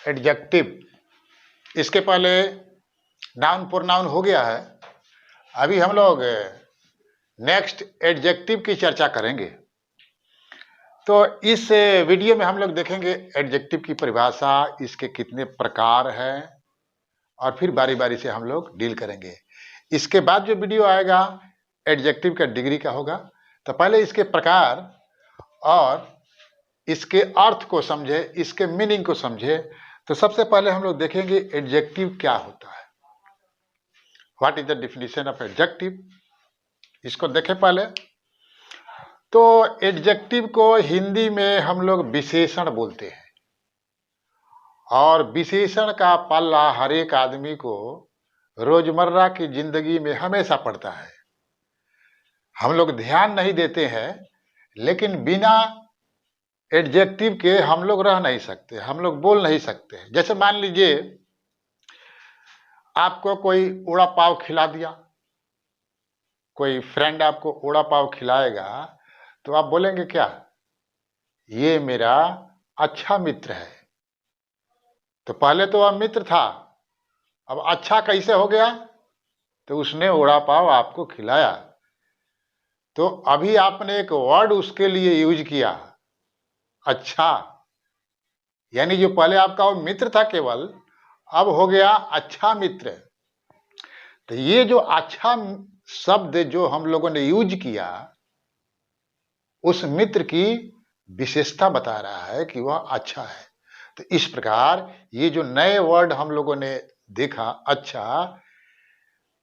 Adjective. इसके पहले noun pronoun हो गया है। अभी हम लोग नेक्स्ट एडजेक्टिव की चर्चा करेंगे। तो इस वीडियो में हम लोग देखेंगे एडजेक्टिव की परिभाषा, इसके कितने प्रकार हैं, और फिर बारी बारी से हम लोग डील करेंगे। इसके बाद जो वीडियो आएगा एडजेक्टिव का डिग्री का होगा। तो पहले इसके प्रकार और इसके अर्थ को समझे, इसके मीनिंग को समझे। तो सबसे पहले हम लोग देखेंगे एडजेक्टिव क्या होता है। What is the definition of adjective, इसको देखें पहले। तो एडजेक्टिव को हिंदी में हम लोग विशेषण बोलते हैं, और विशेषण का पल्ला हर एक आदमी को रोजमर्रा की जिंदगी में हमेशा पड़ता है। हम लोग ध्यान नहीं देते हैं, लेकिन बिना एडजेक्टिव के हम लोग रह नहीं सकते, हम लोग बोल नहीं सकते। जैसे मान लीजिए आपको कोई वड़ा पाव खिला दिया, कोई फ्रेंड आपको वड़ा पाव खिलाएगा, तो आप बोलेंगे क्या? ये मेरा अच्छा मित्र है। तो पहले तो वह मित्र था, अब अच्छा कैसे हो गया? तो उसने वड़ा पाव आपको खिलाया। तो अभी आपने एक वर्ड उसके लिए यूज किया, अच्छा। यानी जो पहले आपका वो मित्र था केवल, अब हो गया अच्छा मित्र। तो ये जो अच्छा शब्द जो हम लोगों ने यूज किया, उस मित्र की विशेषता बता रहा है कि वह अच्छा है। तो इस प्रकार ये जो नए वर्ड हम लोगों ने देखा, अच्छा,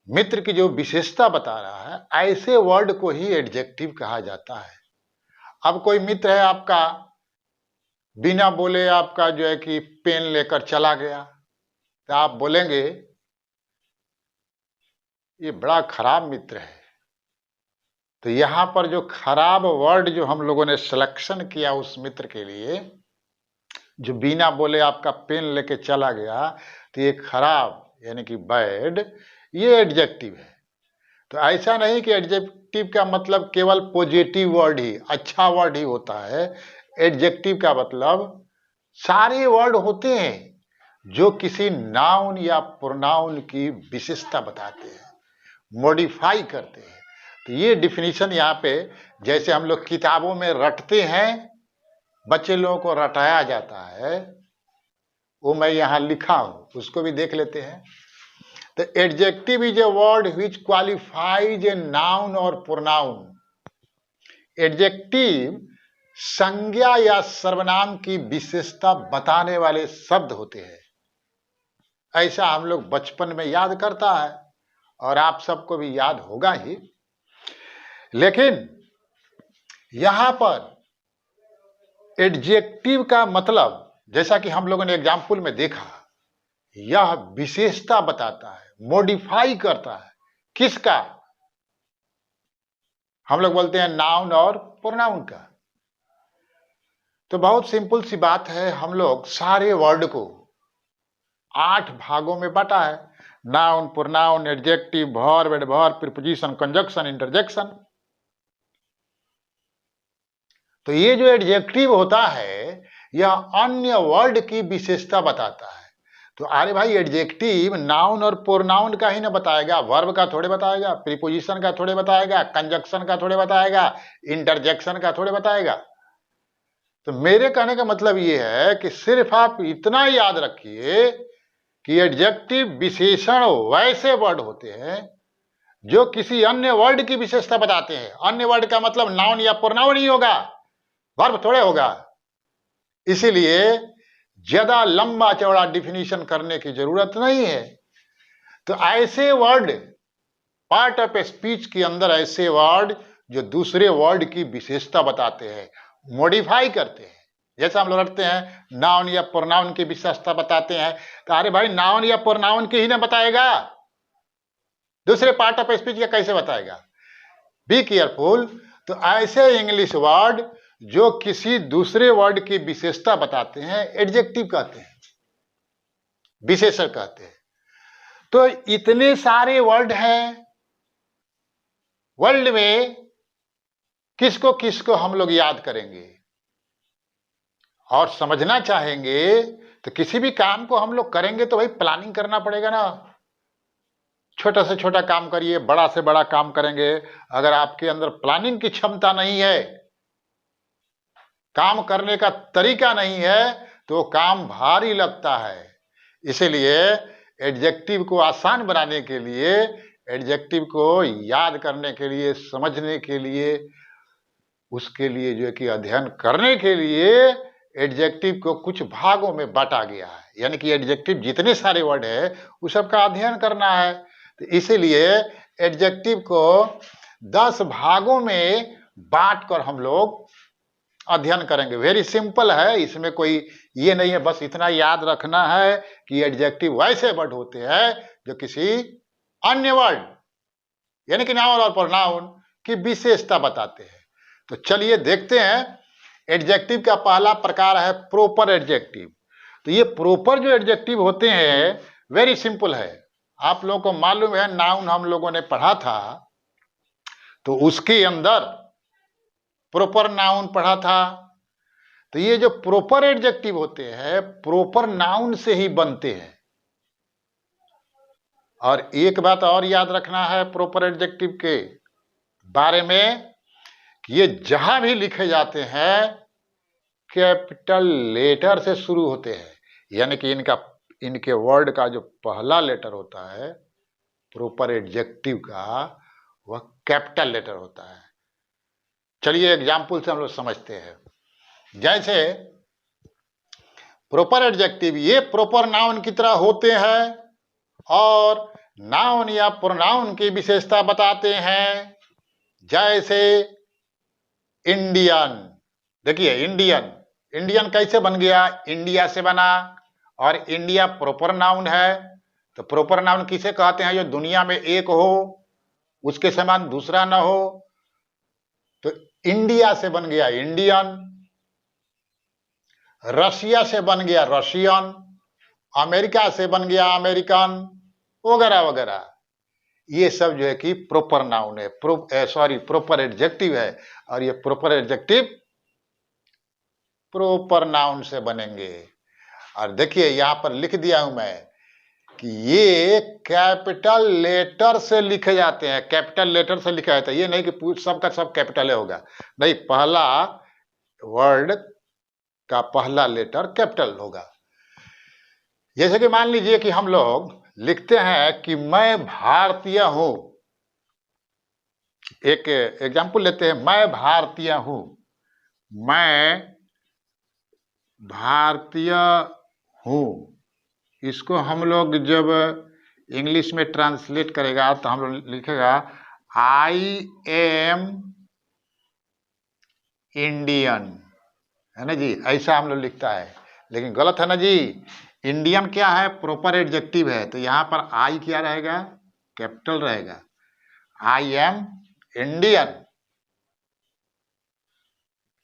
मित्र की जो विशेषता बता रहा है, ऐसे वर्ड को ही एडजेक्टिव कहा जाता है। अब कोई मित्र है आपका, बिना बोले आपका जो है कि पेन लेकर चला गया, तो आप बोलेंगे ये बड़ा खराब मित्र है। तो यहां पर जो खराब वर्ड जो हम लोगों ने सिलेक्शन किया उस मित्र के लिए, जो बिना बोले आपका पेन लेके चला गया, तो ये खराब यानी कि बैड, ये एडजेक्टिव है। तो ऐसा नहीं कि एडजेक्टिव का मतलब केवल पॉजिटिव वर्ड ही, अच्छा वर्ड ही होता है। एडजेक्टिव का मतलब सारे वर्ड होते हैं जो किसी नाउन या प्रोनाउन की विशेषता बताते हैं, मॉडिफाई करते हैं। तो ये डिफिनीशन यहाँ पे, जैसे हम लोग किताबों में रटते हैं, बच्चे लोगों को रटाया जाता है, वो मैं यहाँ लिखा हूं, उसको भी देख लेते हैं। तो adjective is a word which qualifies a noun और प्रोनाउन। एडजेक्टिव संज्ञा या सर्वनाम की विशेषता बताने वाले शब्द होते हैं। ऐसा हम लोग बचपन में याद करता है, और आप सबको भी याद होगा ही। लेकिन यहां पर एडजेक्टिव का मतलब, जैसा कि हम लोगों ने एग्जाम्पल में देखा, यह विशेषता बताता है, मॉडिफाई करता है। किसका? हम लोग बोलते हैं नाउन और प्रोनाउन का। तो बहुत सिंपल सी बात है, हम लोग सारे वर्ड को 8 भागों में बांटा है। Noun, pronoun, adjective, verb, adverb, preposition, conjunction, interjection. तो ये जो एडजेक्टिव होता है, यह अन्य वर्ड की विशेषता बताता है। तो अरे भाई, एडजेक्टिव नाउन और प्रोनाउन का ही ना बताएगा, वर्ब का थोड़े बताएगा, प्रीपोजिशन का थोड़े बताएगा, कंजक्शन का थोड़े बताएगा, इंटरजेक्शन का थोड़े बताएगा। तो मेरे कहने का मतलब ये है कि सिर्फ आप इतना याद रखिए कि एडजेक्टिव विशेषण वैसे वर्ड होते हैं जो किसी अन्य वर्ड की विशेषता बताते हैं। अन्य वर्ड का मतलब नाउन या प्रोनाउन ही होगा, वर्ब थोड़े होगा। इसीलिए ज्यादा लंबा चौड़ा डिफिनीशन करने की जरूरत नहीं है। तो ऐसे वर्ड, पार्ट ऑफ स्पीच के अंदर ऐसे वर्ड जो दूसरे वर्ड की विशेषता बताते हैं, मॉडिफाई करते हैं। जैसे हम लोग रखते हैं नाउन या प्रोनाउन की विशेषता बताते हैं, तो अरे भाई, नाउन या प्रोनाउन की ही ना बताएगा, दूसरे पार्ट ऑफ स्पीच का कैसे बताएगा? Be careful. तो ऐसे इंग्लिश वर्ड जो किसी दूसरे वर्ड की विशेषता बताते हैं, एडजेक्टिव कहते हैं, विशेषण कहते हैं। तो इतने सारे वर्ड हैं वर्ल्ड में, किसको किसको हम लोग याद करेंगे और समझना चाहेंगे तो किसी भी काम को हम लोग करेंगे तो भाई प्लानिंग करना पड़ेगा ना। छोटा से छोटा काम करिए, बड़ा से बड़ा काम करेंगे, अगर आपके अंदर प्लानिंग की क्षमता नहीं है, काम करने का तरीका नहीं है, तो काम भारी लगता है। इसीलिए एडजेक्टिव को आसान बनाने के लिए, एडजेक्टिव को याद करने के लिए, समझने के लिए, उसके लिए जो है कि अध्ययन करने के लिए एडजेक्टिव को कुछ भागों में बांटा गया है। यानी कि एडजेक्टिव जितने सारे वर्ड है उस सबका अध्ययन करना है। तो इसीलिए एडजेक्टिव को 10 भागों में बांट कर हम लोग अध्ययन करेंगे। वेरी सिंपल है, इसमें कोई ये नहीं है, बस इतना याद रखना है कि एडजेक्टिव वैसे वर्ड होते हैं जो किसी अन्य वर्ड यानी कि नाउन और प्रोनाउन की विशेषता बताते हैं। तो चलिए देखते हैं। एडजेक्टिव का पहला प्रकार है प्रॉपर एडजेक्टिव। तो ये प्रॉपर जो एडजेक्टिव होते हैं वेरी सिंपल है। आप लोगों को मालूम है, नाउन हम लोगों ने पढ़ा था तो उसके अंदर प्रॉपर नाउन पढ़ा था। तो ये जो प्रॉपर एडजेक्टिव होते हैं प्रॉपर नाउन से ही बनते हैं। और एक बात और याद रखना है प्रॉपर एडजेक्टिव के बारे में कि ये जहां भी लिखे जाते हैं कैपिटल लेटर से शुरू होते हैं। यानी कि इनके वर्ड का जो पहला लेटर होता है प्रॉपर एडजेक्टिव का, वह कैपिटल लेटर होता है। चलिए एग्जाम्पल से हम लोग समझते हैं। जैसे प्रॉपर एडजेक्टिव ये प्रॉपर नाउन की तरह होते हैं और नाउन या प्रोनाउन की विशेषता बताते हैं। जैसे इंडियन, देखिए इंडियन कैसे बन गया? इंडिया से बना, और इंडिया प्रॉपर नाउन है। तो प्रॉपर नाउन किसे कहते हैं? जो दुनिया में एक हो, उसके समान दूसरा ना हो। तो इंडिया से बन गया इंडियन, रशिया से बन गया रशियन, अमेरिका से बन गया अमेरिकन, वगैरह वगैरह। ये सब जो है कि प्रॉपर नाउन है, प्रॉपर एडजेक्टिव है। और ये प्रॉपर एडजेक्टिव प्रॉपर नाउन से बनेंगे। और देखिए यहां पर लिख दिया हूं मैं कि ये कैपिटल लेटर से लिखे जाते हैं। कैपिटल लेटर से लिखा जाता है, ये नहीं कि सबका सब कैपिटल होगा, नहीं, पहला वर्ड का पहला लेटर कैपिटल होगा। जैसे कि मान लीजिए कि हम लोग लिखते हैं कि मैं भारतीय हूं। एक एग्जाम्पल लेते हैं, मैं भारतीय हूं। मैं भारतीय हूं, इसको हम लोग जब इंग्लिश में ट्रांसलेट करेगा तो हम लोग लिखेगा आई एम इंडियन, है ना जी, ऐसा हम लोग लिखता है। लेकिन गलत है ना जी। इंडियन क्या है? प्रॉपर एडजेक्टिव है। तो यहां पर आई क्या रहेगा? कैपिटल रहेगा। I am Indian.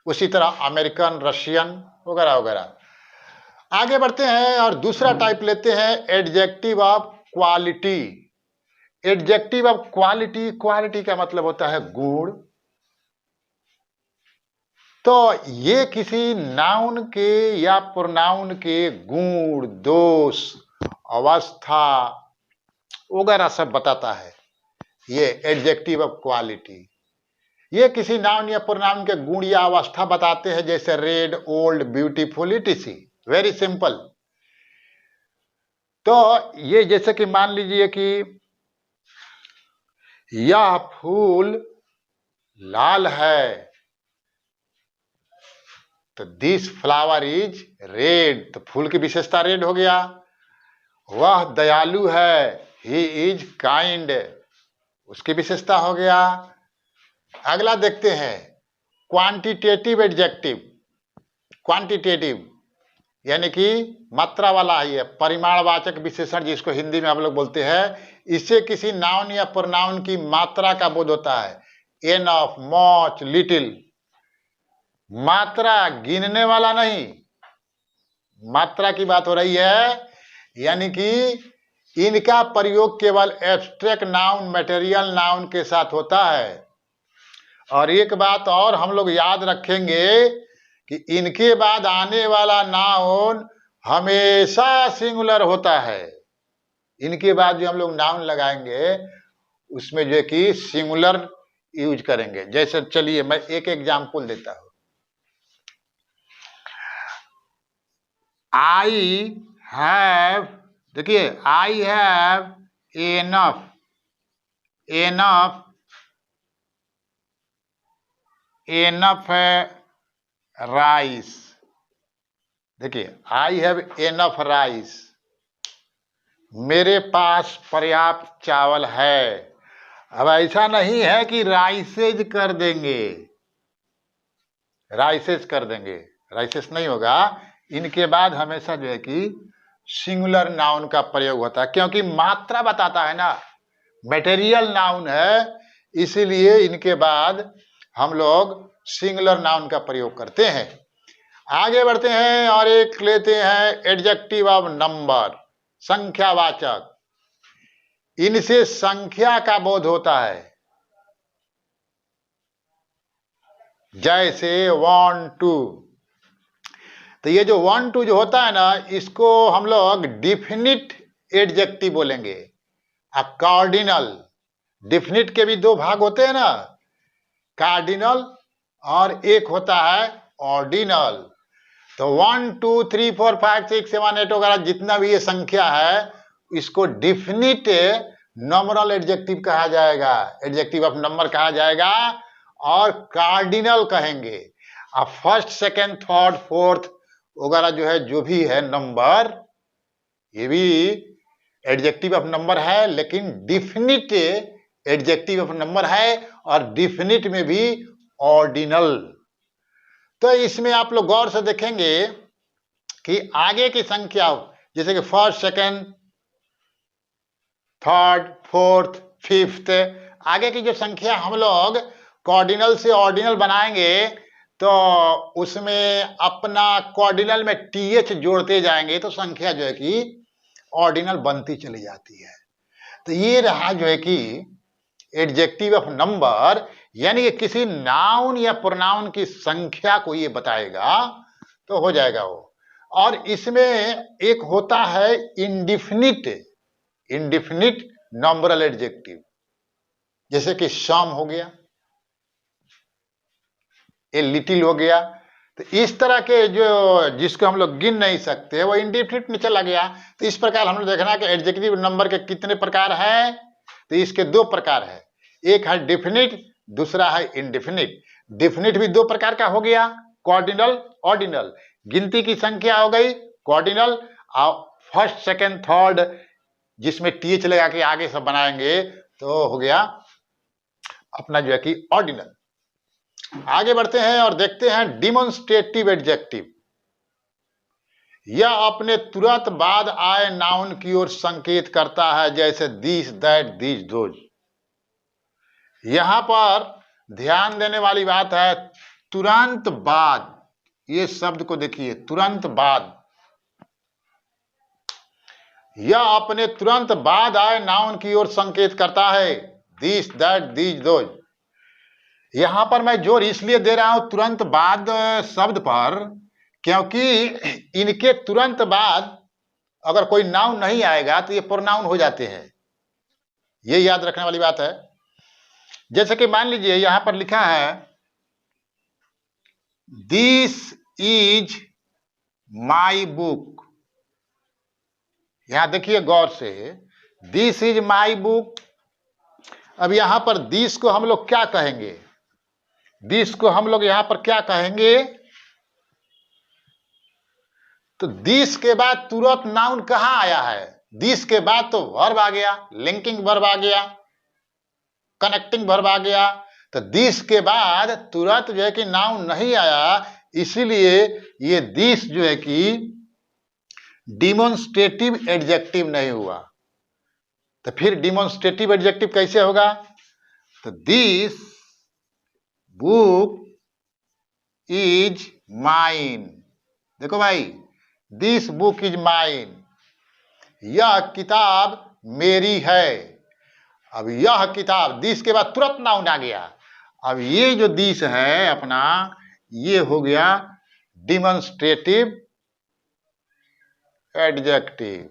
उसी तरह अमेरिकन, रशियन, वगैरह वगैरह। आगे बढ़ते हैं और दूसरा टाइप लेते हैं adjective of quality. Adjective of quality, quality का मतलब होता है गुण। तो ये किसी नाउन के या प्रोनाउन के गुण, दोष, अवस्था वगैरह सब बताता है। ये एडजेक्टिव ऑफ क्वालिटी, ये किसी नाउन या प्रोनाउन के गुण या अवस्था बताते हैं। जैसे red, old, beautiful, etc.. Very simple. तो ये जैसे कि मान लीजिए कि यह फूल लाल है, तो दिस फ्लावर इज रेड, तो फूल की विशेषता रेड हो गया। वह दयालु है, ही इज काइंड, उसकी विशेषता हो गया। अगला देखते हैं क्वांटिटेटिव एडजेक्टिव। क्वांटिटेटिव यानी कि मात्रा वाला ही है, परिमाणवाचक विशेषण जिसको हिंदी में हम लोग बोलते हैं। इससे किसी नाउन या प्रोनाउन की मात्रा का बोध होता है। Enough, much, little. मात्रा गिनने वाला नहीं, मात्रा की बात हो रही है। यानी कि इनका प्रयोग केवल एब्स्ट्रैक्ट नाउन, मटेरियल नाउन के साथ होता है। और एक बात और हम लोग याद रखेंगे कि इनके बाद आने वाला नाउन हमेशा सिंगुलर होता है। इनके बाद जो हम लोग नाउन लगाएंगे उसमें जो है कि सिंगुलर यूज करेंगे। जैसे चलिए मैं एक एग्जाम्पल देता हूं। आई हैव, देखिए I have enough, enough, enough rice. देखिए आई हैव एनफ राइस, मेरे पास पर्याप्त चावल है। अब ऐसा नहीं है कि राइसेज कर देंगे, राइसेज कर देंगे, राइसेस नहीं होगा। इनके बाद हमेशा जो है कि सिंगुलर नाउन का प्रयोग होता है, क्योंकि मात्रा बताता है ना, मटेरियल नाउन है, इसीलिए इनके बाद हम लोग सिंगुलर नाउन का प्रयोग करते हैं। आगे बढ़ते हैं और एक लेते हैं एडजेक्टिव ऑफ नंबर, संख्यावाचक। इनसे संख्या का बोध होता है। जैसे 1 2, तो ये जो 1 2 जो होता है ना, इसको हम लोग डिफिनिट एडजेक्टिव बोलेंगे। कार्डिनल, डिफिनिट के भी दो भाग होते हैं ना, कार्डिनल और एक होता है ऑर्डिनल। तो 1 2 3 4 5 6 7 8 वगैरह जितना भी ये संख्या है, इसको डिफिनिट नंबरल एडजेक्टिव कहा जाएगा, एडजेक्टिव ऑफ नंबर कहा जाएगा, और कार्डिनल कहेंगे। अब फर्स्ट सेकेंड थर्ड फोर्थ वगैरह जो है, जो भी है नंबर, ये भी एडजेक्टिव ऑफ नंबर है, लेकिन डिफिनिट एडजेक्टिव ऑफ नंबर है, और डिफिनिट में भी ऑर्डिनल। तो इसमें आप लोग गौर से देखेंगे कि आगे की संख्या, जैसे कि first second third fourth fifth, आगे की जो संख्या हम लोग कॉर्डिनल से ऑर्डिनल बनाएंगे, तो उसमें अपना कॉर्डिनल में टीएच जोड़ते जाएंगे, तो संख्या जो है कि ऑर्डिनल बनती चली जाती है। तो ये रहा जो है कि एडजेक्टिव ऑफ नंबर, यानी कि किसी नाउन या प्रोनाउन की संख्या को ये बताएगा तो हो जाएगा वो। और इसमें एक होता है इंडिफिनिट, इंडिफिनिट नंबरल एडजेक्टिव, जैसे कि सम हो गया, ए लिटिल हो गया। तो इस तरह के जो जिसको हम लोग गिन नहीं सकते, वो इंडिफिनिट में चला गया। तो इस प्रकार हम लोग देखना कि एडजेक्टिव नंबर के कितने प्रकार है। तो इसके दो प्रकार है, एक है डिफिनिट, दूसरा है इंडिफिनिट। डिफिनिट भी दो प्रकार का हो गया, कॉर्डिनल ऑर्डिनल, गिनती की संख्या हो गई कॉर्डिनल, और फर्स्ट सेकेंड थर्ड जिसमें टीएच लगा के आगे सब बनाएंगे तो हो गया अपना जो है कि ऑर्डिनल। आगे बढ़ते हैं और देखते हैं डिमॉन्स्ट्रेटिव एडजेक्टिव। यह अपने तुरंत बाद आए नाउन की ओर संकेत करता है, जैसे दिस दैट दिस दोज। यहां पर ध्यान देने वाली बात है, तुरंत बाद, ये शब्द को देखिए, तुरंत बाद। यह अपने तुरंत बाद आए नाउन की ओर संकेत करता है, दिस दैट दिस दोज। यहां पर मैं जोर इसलिए दे रहा हूं तुरंत बाद शब्द पर, क्योंकि इनके तुरंत बाद अगर कोई नाउन नहीं आएगा तो ये प्रोनाउन हो जाते हैं, ये याद रखने वाली बात है। जैसे कि मान लीजिए यहां पर लिखा है दिस इज माई बुक। यहां देखिए गौर से, दिस इज माई बुक। अब यहां पर दिस को हम लोग क्या कहेंगे, दिस को हम लोग यहां पर क्या कहेंगे, तो दिस के बाद तुरंत नाउन कहां आया है, दिस के बाद तो वर्ब आ गया, लिंकिंग वर्ब आ गया, कनेक्टिंग वर्ब आ गया। तो दिस के बाद तुरंत जो है कि नाउन नहीं आया, इसीलिए ये दिस जो है कि डिमॉन्स्ट्रेटिव एडजेक्टिव नहीं हुआ। तो फिर डिमॉन्स्ट्रेटिव एडजेक्टिव कैसे होगा, तो दिस बुक इज माइन। देखो भाई, दिस बुक इज माइन, यह किताब मेरी है। अब यह किताब, दिस के बाद तुरंत नाउन आ गया। अब ये जो दिस है अपना, ये हो गया डिमॉन्स्ट्रेटिव एडजेक्टिव।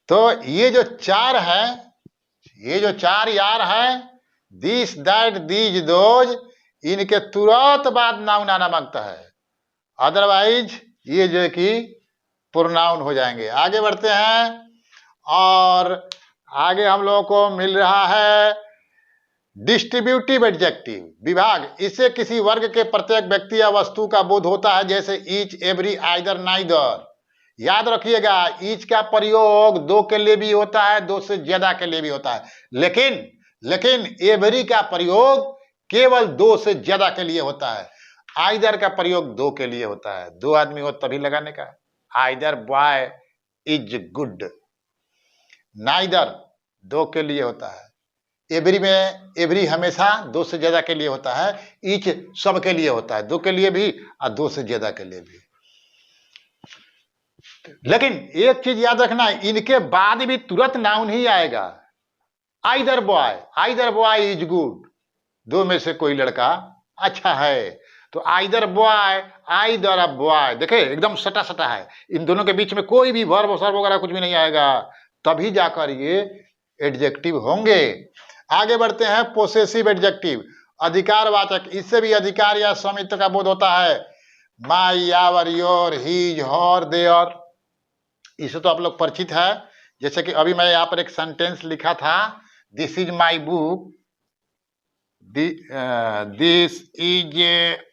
तो ये जो चार है, ये जो चार यार है, दिस दैट दीज दोज, इनके तुरंत बाद नाउन आना मांगता है, अदरवाइज ये जो है कि प्रोनाउन हो जाएंगे। आगे बढ़ते हैं और आगे हम लोगों को मिल रहा है डिस्ट्रीब्यूटिव एडजेक्टिव, विभाग। इससे किसी वर्ग के प्रत्येक व्यक्ति या वस्तु का बोध होता है, जैसे ईच, एवरी, आइदर, नाइदर। याद रखिएगा, ईच का प्रयोग दो के लिए भी होता है, दो से ज्यादा के लिए भी होता है, लेकिन एवरी का प्रयोग केवल दो से ज्यादा के लिए होता है। आइदर का प्रयोग दो के लिए होता है, दो आदमी हो तभी लगाने का। Either boy is good. Neither दो के लिए होता है। एवरी में एवरी हमेशा दो से ज्यादा के लिए होता है। ईच सब के लिए होता है, दो के लिए भी और दो से ज्यादा के लिए भी। लेकिन एक चीज याद रखना, इनके बाद भी तुरंत नाउन ही आएगा। आइदर बॉय इज गुड, दो में से कोई लड़का अच्छा है। तो आइदर बॉय, आइदर बॉय, देखे एकदम सटा सटा है, इन दोनों के बीच में कोई भी वर्ब सर्व वगैरह कुछ भी नहीं आएगा, तभी जाकर ये एडजेक्टिव होंगे। आगे बढ़ते हैं, पोसेसिव एडजेक्टिव, अधिकारवाचक। इससे भी अधिकार या स्वामित्व का बोध होता है। My, our, your, his, her, their, इससे तो आप लोग परिचित है। जैसे कि अभी मैं यहाँ पर एक सेंटेंस लिखा था, this is my book, this is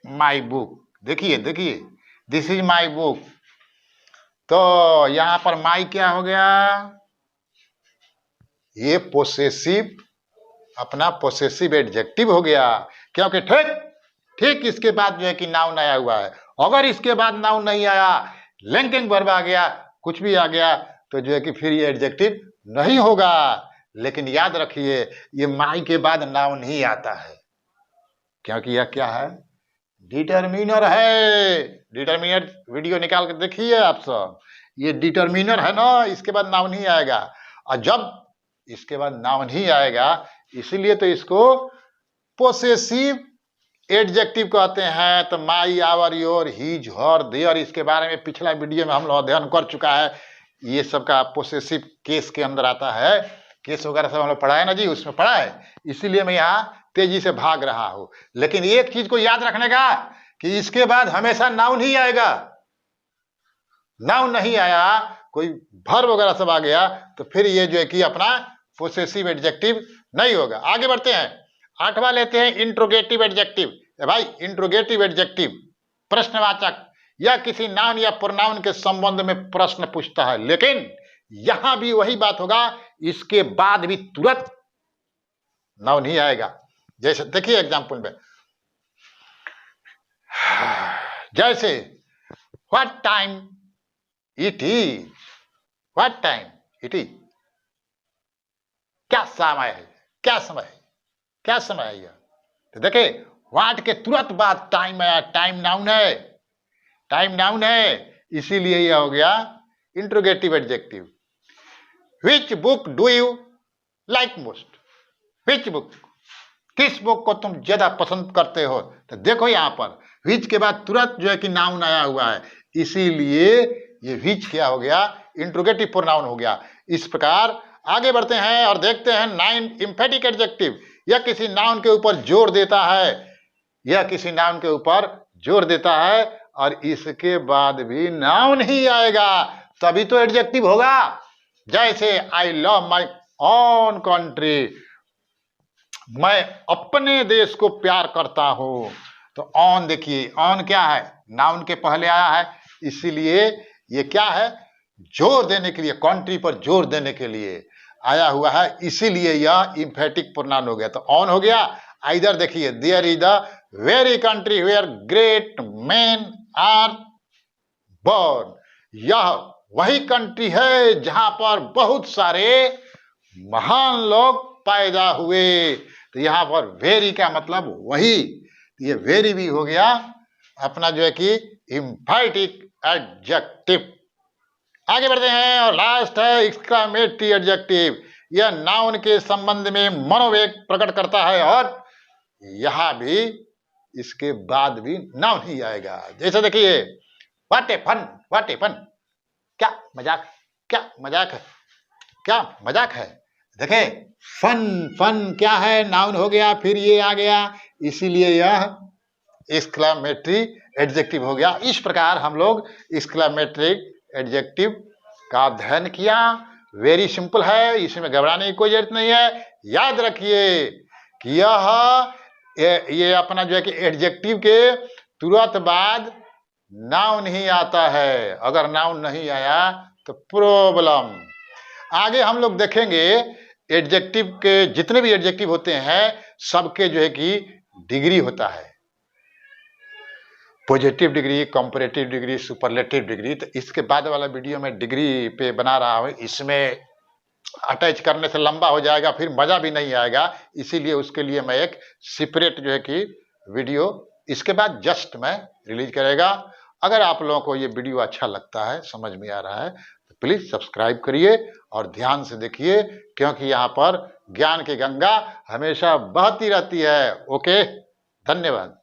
my book. देखिए दिस इज माई बुक, तो यहां पर माई क्या हो गया, ये पोसेसिव, अपना पोसेसिव एडजेक्टिव हो गया, क्योंकि ठीक इसके बाद जो है कि नाउन आया हुआ है। अगर इसके बाद नाउन नहीं आया, लिंकिंग वर्ब आ गया, कुछ भी आ गया, तो जो है कि फिर ये एडजेक्टिव नहीं होगा। लेकिन याद रखिए, ये माई के बाद नाउन ही आता है, क्योंकि यह क्या है, डिटरमिनर है। डिटरमिनर वीडियो निकाल के देखिए आप सब, ये डिटरमिनर है ना, इसके बाद नाउन ही आएगा। और जब इसके बाद नाउन ही आएगा, इसीलिए तो इसको पोसेसिव एडजेक्टिव कहते हैं। तो my, our, your, his, her, their, इसके बारे में पिछला वीडियो में हम लोग अध्ययन कर चुका है। ये सब का पोसेसिव केस के अंदर आता है, केस वगैरह सब हम लोग पढ़ा है ना जी, उसमें पढ़ा है, इसीलिए मैं यहाँ तेजी से भाग रहा हूं। लेकिन एक चीज को याद रखने का कि इसके बाद हमेशा नाउन ही आएगा। नाउन नहीं आया, कोई वर्ब वगैरह सब आ गया, तो फिर ये जो है कि अपना पोसेसिव एडजेक्टिव नहीं होगा। आगे बढ़ते हैं, आठवां लेते हैं, इंट्रोगेटिव एडजेक्टिव। भाई इंट्रोगेटिव एडजेक्टिव प्रश्नवाचक, या किसी नाउन या प्रोनाउन के संबंध में प्रश्न पूछता है, लेकिन यहां भी वही बात होगा, इसके बाद भी तुरंत नाउन ही आएगा। जैसे देखिए एग्जांपल में, जैसे what time it is, what time it is, क्या समय है, क्या समय है, क्या समय है यह। तो देखे व्हाट के तुरंत बाद टाइम आया, टाइम नाउन है, टाइम नाउन है, इसीलिए यह हो गया interrogative adjective. Which book do you like most, which book, किस बुक को तुम ज्यादा पसंद करते हो। तो देखो यहां पर विच के बाद तुरंत जो है कि नाउन आया हुआ है, इसीलिए ये विच क्या हो गया, इंट्रोगेटिव प्रोनाउन हो गया। इस प्रकार आगे बढ़ते हैं और देखते हैं 9 एम्फेटिक एडजेक्टिव, यह किसी नाउन के ऊपर जोर देता है, यह किसी नाउन के ऊपर जोर देता है और इसके बाद भी नाउन ही आएगा, तभी तो एडजेक्टिव होगा। जैसे I love my own country, मैं अपने देश को प्यार करता हूं। तो ऑन, देखिए ऑन क्या है, नाउन के पहले आया है, इसीलिए ये क्या है, जोर देने के लिए, कंट्री पर जोर देने के लिए आया हुआ है, इसीलिए यह एम्फेटिक प्रोनाउन हो गया। तो ऑन हो गया। इधर देखिए, there is the very country where great man are born, यह वही कंट्री है जहां पर बहुत सारे महान लोग पैदा हुए। तो यहां पर वेरी का मतलब वही, ये वेरी भी हो गया अपना जो है कि एम्फेटिक एडजेक्टिव। आगे बढ़ते हैं और लास्ट है एक्सक्लेमेटरी एडजेक्टिव, यह नाउन के संबंध में मनोवेग प्रकट करता है और यहां भी इसके बाद भी नाउन ही आएगा। जैसे देखिए what a fun, what a fun, क्या मजाक, क्या मजाक है, क्या मजाक है। देखें, फन, फन क्या है, नाउन हो गया, फिर ये आ गया, इसीलिए यह एक्सक्लेमेटरी एडजेक्टिव हो गया। इस प्रकार हम लोग एक्सक्लेमेटरी एडजेक्टिव का अध्ययन किया। वेरी सिंपल है, इसमें घबराने की कोई जरूरत नहीं है। याद रखिए कि ये अपना जो है कि एडजेक्टिव के तुरंत बाद नाउन ही आता है। अगर नाउन नहीं आया तो प्रॉब्लम। आगे हम लोग देखेंगे एडजेक्टिव के जितने भी एडजेक्टिव होते हैं सबके जो है कि डिग्री होता है, positive degree, comparative degree, superlative degree. तो इसके बाद वाला वीडियो में डिग्री पे बना रहा हूं, इसमें अटैच करने से लंबा हो जाएगा, फिर मजा भी नहीं आएगा। इसीलिए उसके लिए मैं एक सेपरेट जो है कि वीडियो इसके बाद जस्ट मैं रिलीज करेगा। अगर आप लोगों को ये वीडियो अच्छा लगता है, समझ में आ रहा है, तो प्लीज सब्सक्राइब करिए और ध्यान से देखिए, क्योंकि यहाँ पर ज्ञान की गंगा हमेशा बहती रहती है। ओके, धन्यवाद।